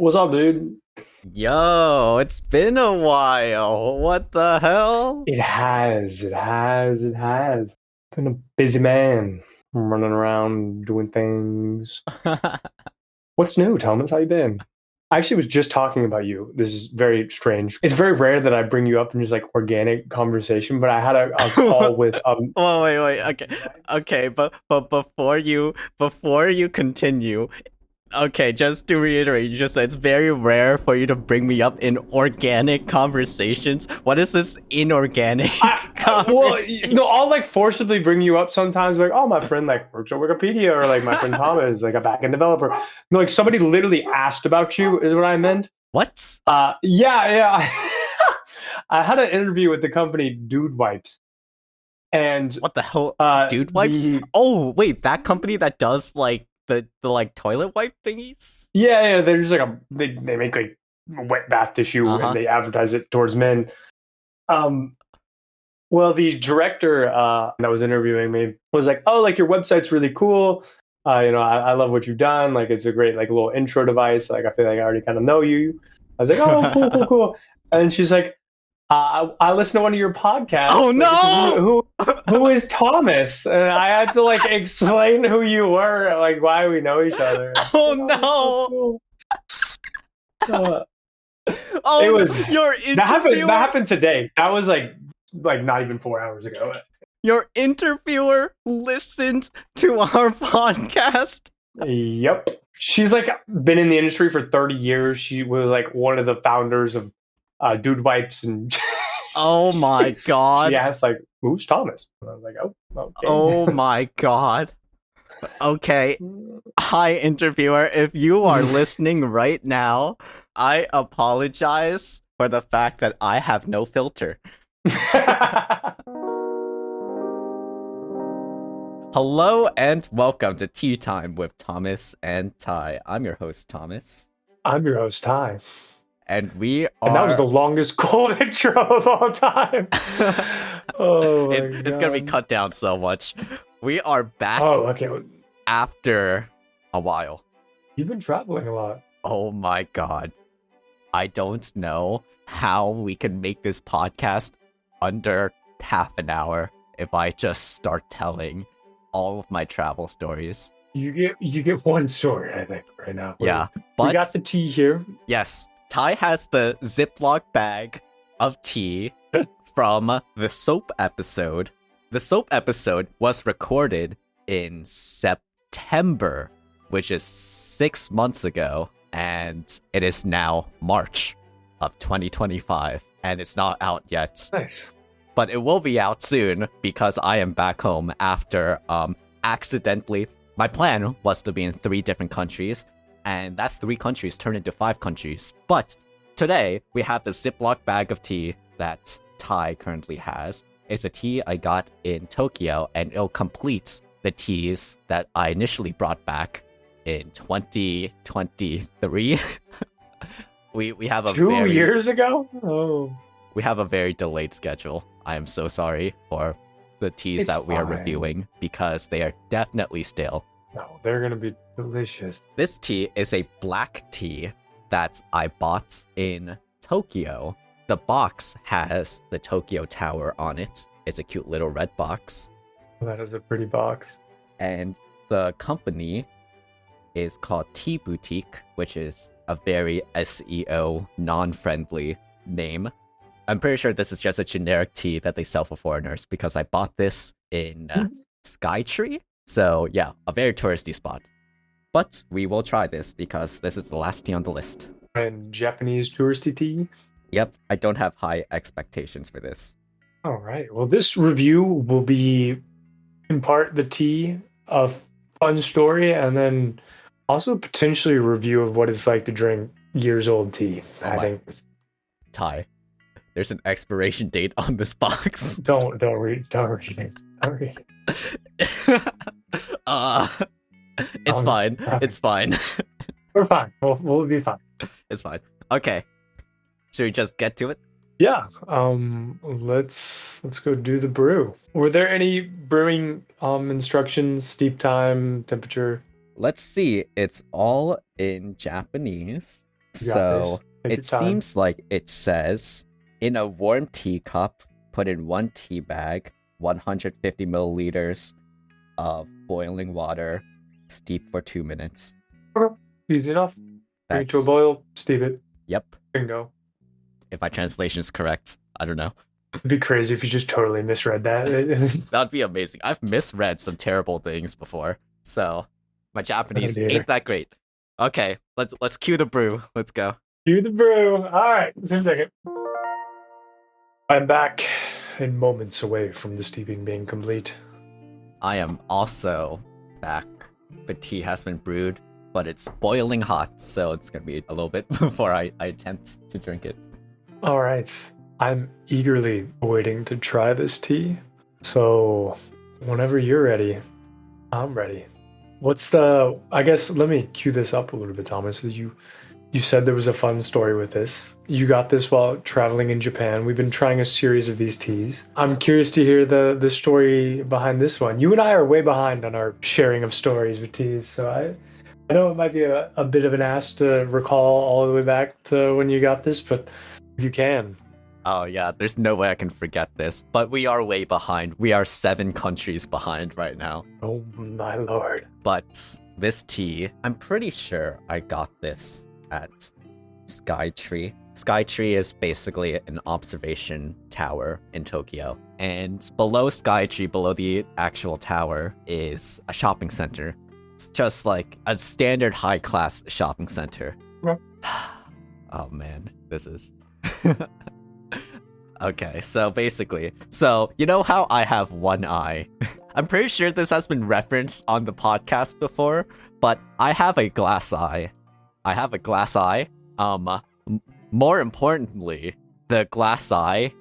What's up, dude? Yo, it's been a while. What the hell? It has. Been a busy man. I'm running around doing things. What's new, Thomas? How you been? I actually was just talking about you. This is very strange. It's very rare that I bring you up in just like organic conversation, but I had a call with Oh, wait. Okay, but before you continue, okay, just to reiterate, you just said it's very rare for you to bring me up in organic conversations. What is this inorganic conversation? I'll like forcibly bring you up sometimes. Like, oh, my friend like works at Wikipedia, or like my friend Thomas, like a backend developer. No, like somebody literally asked about you, is what I meant. What? Yeah. I had an interview with the company Dude Wipes, and What the hell? Dude wipes? the Oh, wait, that company that does like the like toilet wipe thingies? yeah, they're just like they make like wet bath tissue Uh-huh. and they advertise it towards men. Um, well, the director that was interviewing me was like, "Oh, like your website's really cool. I love what you've done. Like it's a great like little intro device. Like I feel like I already kind of know you." I was like, "Oh, cool." And she's like, I listened to one of your podcasts. Oh Like, no! who is Thomas?" And I had to like explain who you were, like why we know each other. Oh Like, no! so cool. Oh, It was your that happened. interviewer, That happened today. That was like not even 4 hours ago. your interviewer listened to our podcast. Yep. She's like been in the industry for 30 years. She was like one of the founders of Dude Wipes, and Oh my she god. asked like, "Who's Thomas?" And I was like, "Oh, okay." Oh my god. Okay. Hi, interviewer. If you are listening right now, I apologize for the fact that I have no filter. Hello and welcome to Tea Time with Thomas and Ty. I'm your host, Thomas. I'm your host, Ty. And we are. And that was the longest cold intro of all time. Oh, my it's gonna be God. cut down so much. We are back Oh, okay. after a while. You've been traveling a lot. Oh my god. I don't know how we can make this podcast under half an hour if I just start telling all of my travel stories. You get one story, I think, right now. Yeah, we but got the tea here. yes, Ty has the Ziploc bag of tea from the soap episode. The soap episode was recorded in September, which is 6 months ago, and it is now March of 2025, and it's not out yet. Nice. But it will be out soon because I am back home after accidentally. My plan was to be in 3 different countries, and that 3 countries turned into 5 countries. But today we have the Ziploc bag of tea that Ty currently has. It's a tea I got in Tokyo, and it'll complete the teas that I initially brought back in 2023. we have a 2 years ago. Oh, we have a very delayed schedule. I am so sorry for the teas It's that we are fine. reviewing because they are definitely stale. no, they're gonna be delicious. This tea is a black tea that I bought in Tokyo. The box has the Tokyo Tower on it. It's a cute little red box. That is a pretty box. And the company is called Tea Boutique, which is a very SEO non-friendly name. I'm pretty sure this is just a generic tea that they sell for foreigners because I bought this in Skytree. So yeah, a very touristy spot. But we will try this because this is the last tea on the list. And Japanese touristy tea. Yep, I don't have high expectations for this. All right. Well, this review will be in part the tea, a fun story, and then also potentially a review of what it's like to drink years old tea. Oh I my- think. Ty, there's an expiration date on this box. Don't read it. Don't read it. It's fine. okay. It's fine. We're fine. We'll be fine. It's fine. Okay. Should we just get to it? Yeah. Let's go do the brew. Were there any brewing instructions, steep time, temperature? Let's see. It's all in Japanese. You got this. So Take it your time. seems like it says in a warm teacup, put in 1 tea bag, 150 milliliters of boiling water, steep for 2 minutes. Okay. Easy enough. Bring it to a That's boil, steep it, yep. bingo. If my translation is correct, I don't know. It'd be crazy if you just totally misread that. That'd be amazing. I've misread some terrible things before, so my Japanese dear. ain't that great. Okay, let's cue the brew. Let's go. Cue the brew. All right, just a second. I'm back, and moments away from the steeping being complete. I am also back. The tea has been brewed, but it's boiling hot, so it's gonna be a little bit before I attempt to drink it. All right. I'm eagerly waiting to try this tea. So, whenever you're ready, I'm ready. I guess let me cue this up a little bit, Thomas. You said there was a fun story with this. You got this while traveling in Japan. We've been trying a series of these teas. I'm curious to hear the story behind this one. You and I are way behind on our sharing of stories with teas, so I know it might be a bit of an ask to recall all the way back to when you got this, but if you can. Oh yeah, there's no way I can forget this, but we are way behind. We are 7 countries behind right now. Oh my lord. But this tea, I'm pretty sure I got this at Skytree. Skytree is basically an observation tower in Tokyo. And below Skytree, below the actual tower, is a shopping center. It's just like a standard high-class shopping center. Yeah. Oh man, this is... Okay, so basically, you know how I have one eye? I'm pretty sure this has been referenced on the podcast before, but I have a glass eye. More importantly, the glass eye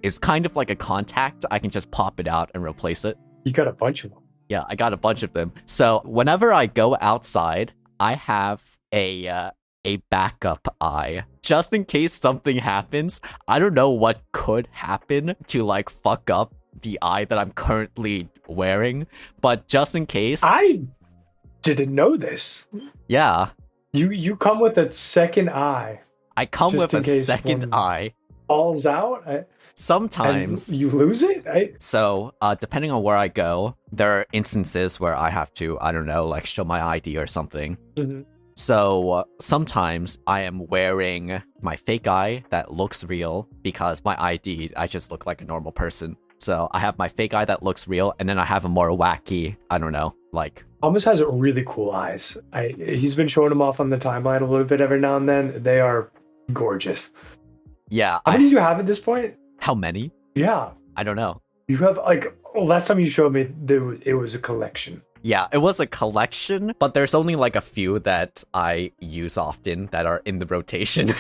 is kind of like a contact. I can just pop it out and replace it. You got a bunch of them. Yeah, I got a bunch of them. So whenever I go outside, I have a backup eye. Just in case something happens, I don't know what could happen to like fuck up the eye that I'm currently wearing, but just in case. I didn't know this. Yeah. You come with a second eye. I come just with a second eye. Falls out. Sometimes you lose it. So, depending on where I go, there are instances where I have to, I don't know, like show my ID or something. Mm-hmm. So sometimes I am wearing my fake eye that looks real because my ID, I just look like a normal person. So I have my fake eye that looks real, and then I have a more wacky, I don't know, like... Thomas has really cool eyes. He's been showing them off on the timeline a little bit every now and then. They are gorgeous. Yeah. How many do you have at this point? How many? Yeah. I don't know. You have, last time you showed me, it was a collection. Yeah, it was a collection, but there's only like a few that I use often that are in the rotation.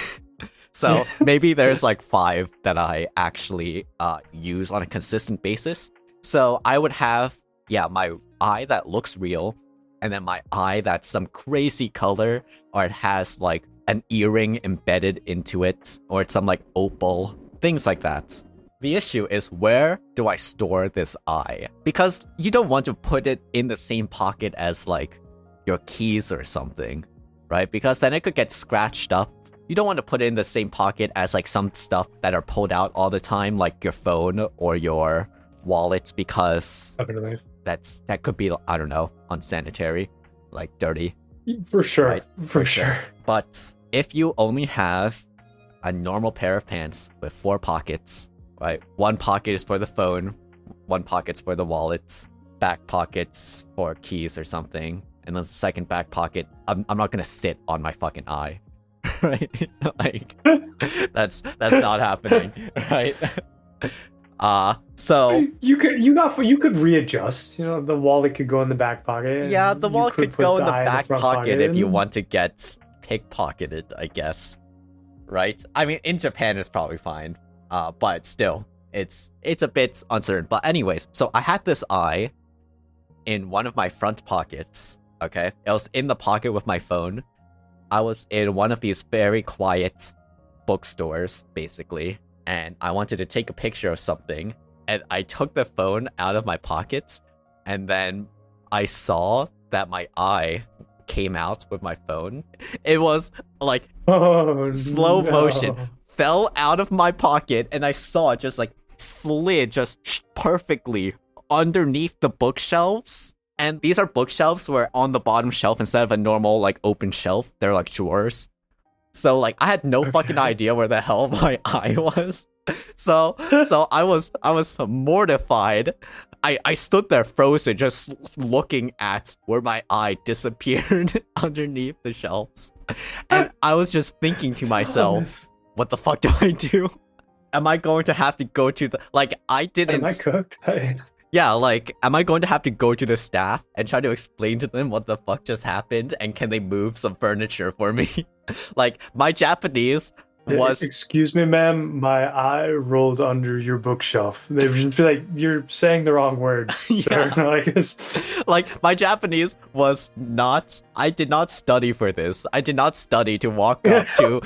So maybe there's like 5 that I actually use on a consistent basis. So I would have, my eye that looks real, and then my eye that's some crazy color, or it has like an earring embedded into it, or it's some like opal, things like that. The issue is, where do I store this eye? Because you don't want to put it in the same pocket as like your keys or something, right? Because then it could get scratched up. You don't want to put it in the same pocket as like some stuff that are pulled out all the time, like your phone or your wallet, because Definitely. that could be, I don't know, unsanitary, like dirty. For sure. Right? For sure. But if you only have a normal pair of pants with 4 pockets, right? One pocket is for the phone, one pocket's for the wallets, back pockets for keys or something, and then the second back pocket, I'm not gonna sit on my fucking eye, right? Like, that's not happening, right? So you could readjust. You know, the wallet could go in the back pocket. Yeah, the wallet could go in the back pocket if you and... want to get pickpocketed, I guess, right? I mean, in Japan it's probably fine. But still, it's a bit uncertain. But anyways, so I had this eye in one of my front pockets, okay? It was in the pocket with my phone. I was in one of these very quiet bookstores, basically, and I wanted to take a picture of something, and I took the phone out of my pocket, and then I saw that my eye came out with my phone. It was like Oh, slow no. motion, fell out of my pocket, and I saw it just like slid just perfectly underneath the bookshelves. And these are bookshelves where on the bottom shelf, instead of a normal like open shelf, they're like drawers. So like I had no fucking idea where the hell my eye was. So I was mortified. I stood there frozen, just looking at where my eye disappeared underneath the shelves. And I was just thinking to myself, what the fuck do I do? Am I going to have to go to the like I didn't Am I cooked? Yeah, like, am I going to have to go to the staff and try to explain to them what the fuck just happened and can they move some furniture for me? Like, my Japanese was... Excuse me, ma'am, my eye rolled under your bookshelf. They would just be like, you're saying the wrong word. Yeah. Like, this. Like, my Japanese was not... I did not study for this. I did not study to walk up to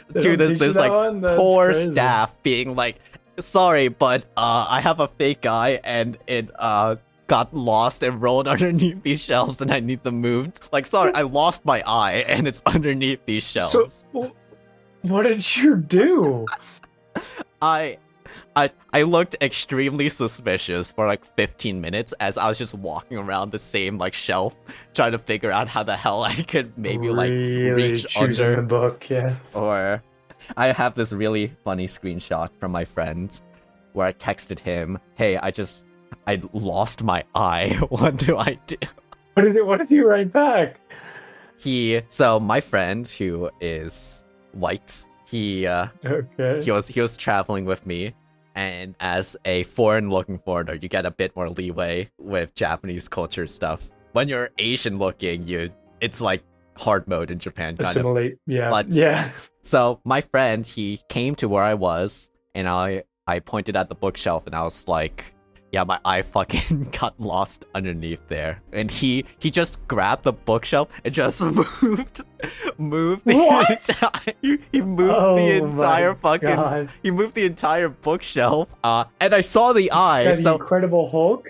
this like, poor crazy. staff being like, sorry, but I have a fake eye and it got lost and rolled underneath these shelves and I need them moved. Like, sorry, I lost my eye and it's underneath these shelves. So, what did you do? I looked extremely suspicious for like 15 minutes as I was just walking around the same like shelf trying to figure out how the hell I could maybe like reach choosing under the book, yeah. or I have this really funny screenshot from my friend where I texted him, hey, I lost my eye. What do I do? What did you write back? So my friend who is white, he was traveling with me, and as a foreign-looking foreigner, you get a bit more leeway with Japanese culture stuff. When you're Asian-looking, it's like hard mode in Japan, kind Assimilate, of. yeah. But, yeah. So my friend, he came to where I was, and I pointed at the bookshelf, and I was like, yeah, my eye fucking got lost underneath there. And he just grabbed the bookshelf and just moved the entire, he moved the entire fucking God. he moved the entire bookshelf. And I saw the eye. The So Incredible Hulk.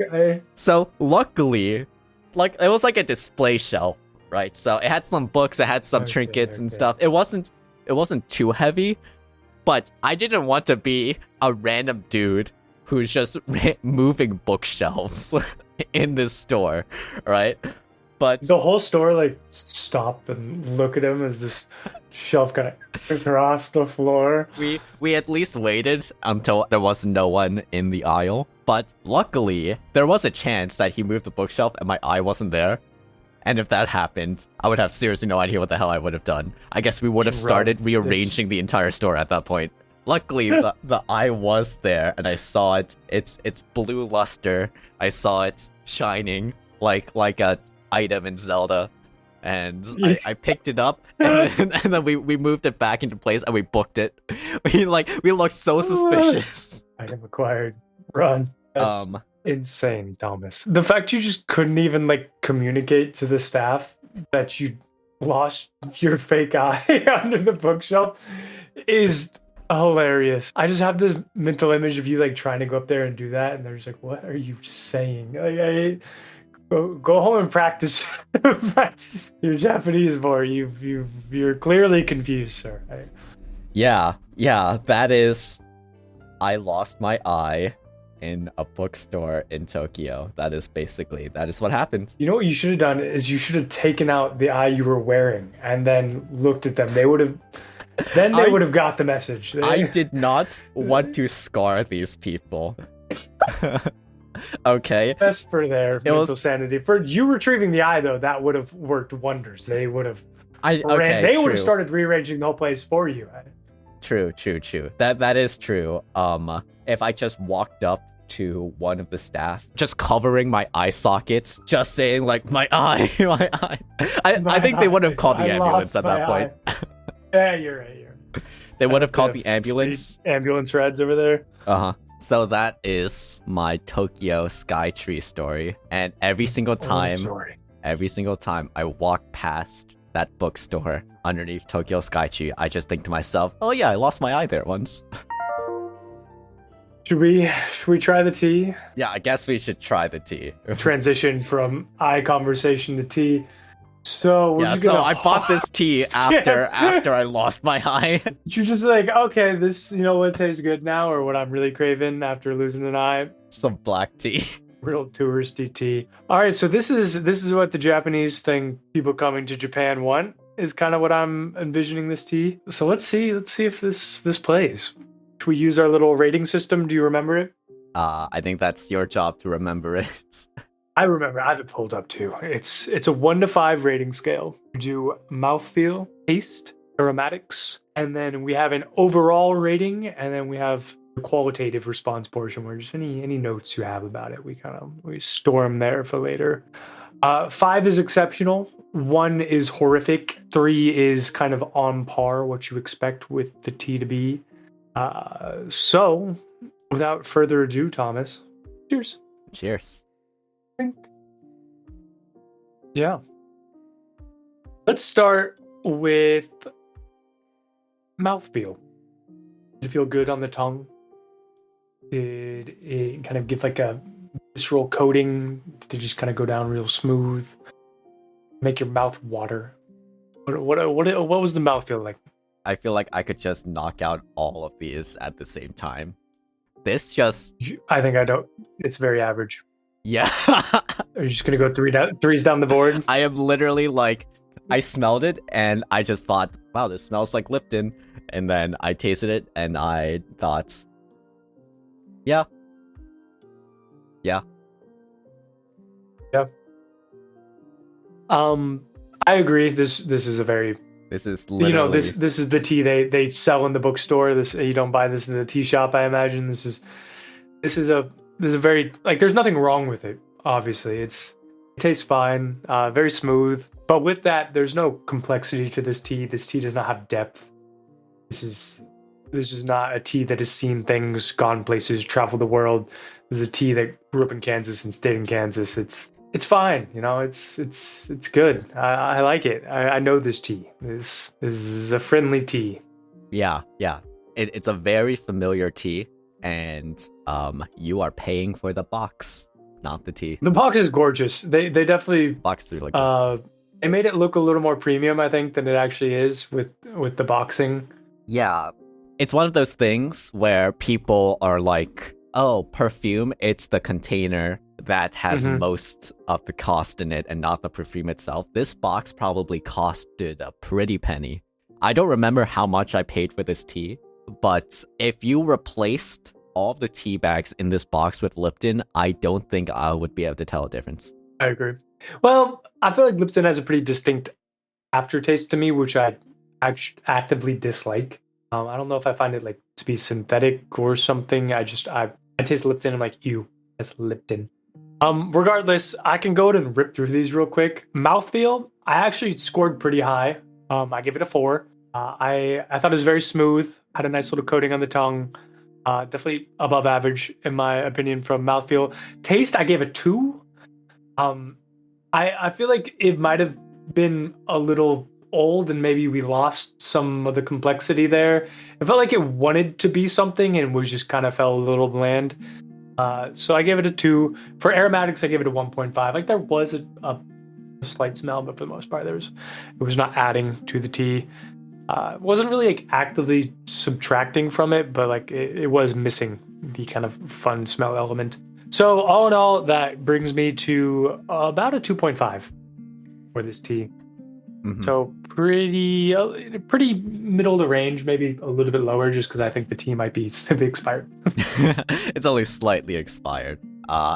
so luckily, like it was like a display shelf, right? So it had some books, it had some trinkets and stuff. It wasn't too heavy, but I didn't want to be a random dude who's just moving bookshelves in this store, right? But the whole store like stop and look at him as this shelf kind of across the floor. We at least waited until there was no one in the aisle, but luckily there was a chance that he moved the bookshelf and my eye wasn't there. And if that happened, I would have seriously no idea what the hell I would have done. I guess we would have started rearranging the entire store at that point. Luckily, the eye was there, and I saw it. It's blue luster. I saw it shining like a item in Zelda, and I picked it up, and then we moved it back into place, and we booked it. We looked so suspicious. Item acquired. Run. That's insane, Thomas. The fact you just couldn't even like communicate to the staff that you lost your fake eye under the bookshelf is hilarious. I just have this mental image of you like trying to go up there and do that, and they're just like, "What are you saying?" Like, go home and practice practice your Japanese more. You're clearly confused, sir. Yeah, that is. I lost my eye in a bookstore in Tokyo. That is what happened. You know what you should have done is you should have taken out the eye you were wearing and then looked at them. They would have got the message. I did not want to scar these people. Okay. Best for their mental sanity. For you retrieving the eye, though, that would have worked wonders. They would have. They would have started rearranging the whole place for you. True. That is true. If I just walked up to one of the staff, just covering my eye sockets, just saying like my eye. I think they would have called the ambulance at that point. Yeah, you're right. They would have called the ambulance. Ambulance rides over there. So that is my Tokyo Skytree story. And every single time I walk past that bookstore underneath Tokyo Skytree, I just think to myself, oh yeah, I lost my eye there once. Should we try the tea? Yeah, I guess we should try the tea. Transition from eye conversation to tea. So we're Yeah, just so gonna. I bought this tea after I lost my eye. You're just like, okay, this, what tastes good now, or what I'm really craving after losing an eye. Some black tea. Real touristy tea. All right, so this is what the Japanese thing people coming to Japan want. Is kind of what I'm envisioning this tea. So let's see if this plays. Should we use our little rating system? Do you remember it? I think that's your job to remember it. I remember. I have it pulled up too. It's a 1 to 5 rating scale. We do mouthfeel, taste, aromatics, and then we have an overall rating, and then we have the qualitative response portion where just any notes you have about it, we store them there for later. 5 is exceptional. 1 is horrific. 3 is kind of on par, what you expect with the tea to be. So, without further ado, Thomas, cheers. Cheers. Yeah. Let's start with mouthfeel. Did it feel good on the tongue? Did it kind of give like a visceral coating? Did it just kind of go down real smooth? Make your mouth water? What was the mouthfeel like? I feel like I could just knock out all of these at the same time. This just... I think I don't. It's very average. Yeah. Are you just going to go threes down the board? I am literally like, I smelled it and I just thought, wow, this smells like Lipton. And then I tasted it and I thought, yeah. I agree. This is a very... This is literally... this is the tea they sell in the bookstore. This, you don't buy this in a tea shop, I imagine. This is a very, like, there's nothing wrong with it, obviously. It tastes fine, very smooth. But with that, there's no complexity to this tea. This tea does not have depth. This is not a tea that has seen things, gone places, traveled the world. This is a tea that grew up in Kansas and stayed in Kansas. It's fine, it's good. I like it. I know this tea. This is a friendly tea. Yeah. It's a very familiar tea. And you are paying for the box, not the tea. The box is gorgeous. They definitely box through like they made it look a little more premium, I think, than it actually is with the boxing. Yeah, it's one of those things where people are like, "Oh, perfume, it's the container that has most of the cost in it, and not the perfume itself." This box probably costed a pretty penny. I don't remember how much I paid for this tea. But if you replaced all of the tea bags in this box with Lipton, I don't think I would be able to tell a difference. I agree. Well, I feel like Lipton has a pretty distinct aftertaste to me, which I actively dislike. I don't know if I find it like to be synthetic or something. I taste Lipton and I'm like, ew, that's Lipton. Regardless, I can go ahead and rip through these real quick. Mouthfeel, I actually scored pretty high. I give it a 4. I thought it was very smooth, had a nice little coating on the tongue. Definitely above average, in my opinion, from mouthfeel. Taste, I gave a 2. I feel like it might have been a little old and maybe we lost some of the complexity there. It felt like it wanted to be something and was just kind of felt a little bland. So I gave it a 2. For aromatics, I gave it a 1.5. Like there was a slight smell, but for the most part, it was not adding to the tea. It wasn't really like actively subtracting from it, but like it was missing the kind of fun smell element. So all in all, that brings me to about a 2.5 for this tea. So pretty middle of the range, maybe a little bit lower, just because I think the tea might be slightly expired. It's only slightly expired.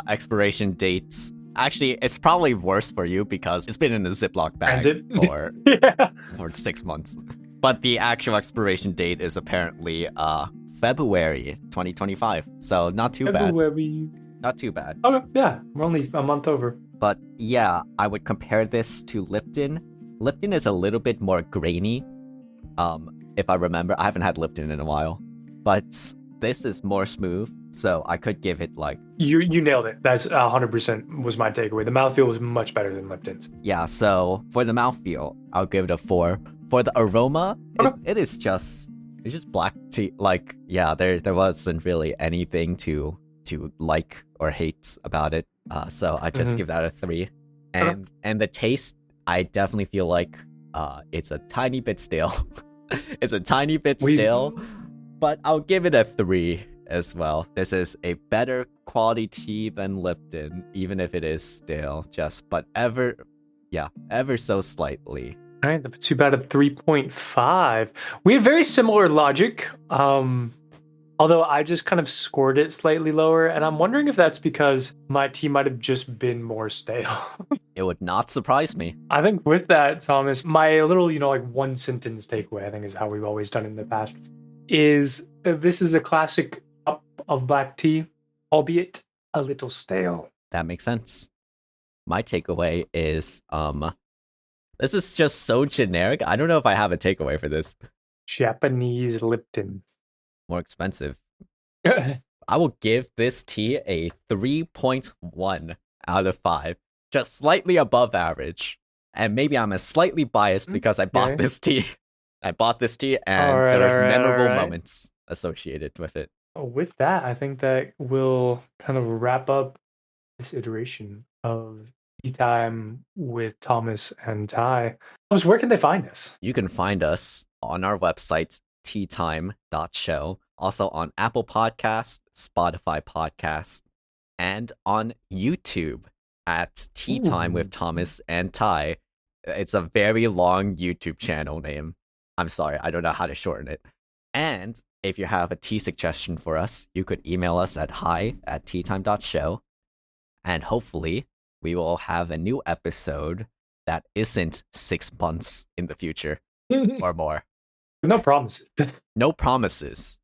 Expiration dates. Actually, it's probably worse for you because it's been in a Ziploc bag for 6 months. But the actual expiration date is apparently February 2025. So not too bad. Not too bad. Okay, yeah. We're only a month over. But yeah, I would compare this to Lipton. Lipton is a little bit more grainy. If I remember, I haven't had Lipton in a while. But this is more smooth. So I could give it like... You nailed it. That's 100% was my takeaway. The mouthfeel was much better than Lipton's. Yeah, so for the mouthfeel, I'll give it a 4. For the aroma, it's just black tea. Like, yeah, there wasn't really anything to like or hate about it. So I just give that a 3. And the taste, I definitely feel like it's a tiny bit stale. It's a tiny bit We stale, but I'll give it a 3 as well. This is a better quality tea than Lipton, even if it is stale, but ever so slightly. All right, that puts you about a 3.5. We had very similar logic, although I just kind of scored it slightly lower, and I'm wondering if that's because my tea might have just been more stale. It would not surprise me. I think with that, Thomas, my little, like one sentence takeaway, I think is how we've always done it in the past, is this is a classic cup of black tea, albeit a little stale. That makes sense. My takeaway is, this is just so generic. I don't know if I have a takeaway for this. Japanese Lipton. More expensive. I will give this tea a 3.1 out of 5. Just slightly above average. And maybe I'm slightly biased because I bought this tea. I bought this tea and there's memorable moments associated with it. With that, I think that will kind of wrap up this iteration of Tea Time with Thomas and Ty. Thomas, where can they find us? You can find us on our website, teatime.show, also on Apple Podcast, Spotify Podcast, and on YouTube at Tea Time with Thomas and Ty. It's a very long YouTube channel name. I'm sorry, I don't know how to shorten it. And if you have a tea suggestion for us, you could email us at hi@teatime.show. And hopefully, we will have a new episode that isn't 6 months in the future or more. No promises. No promises.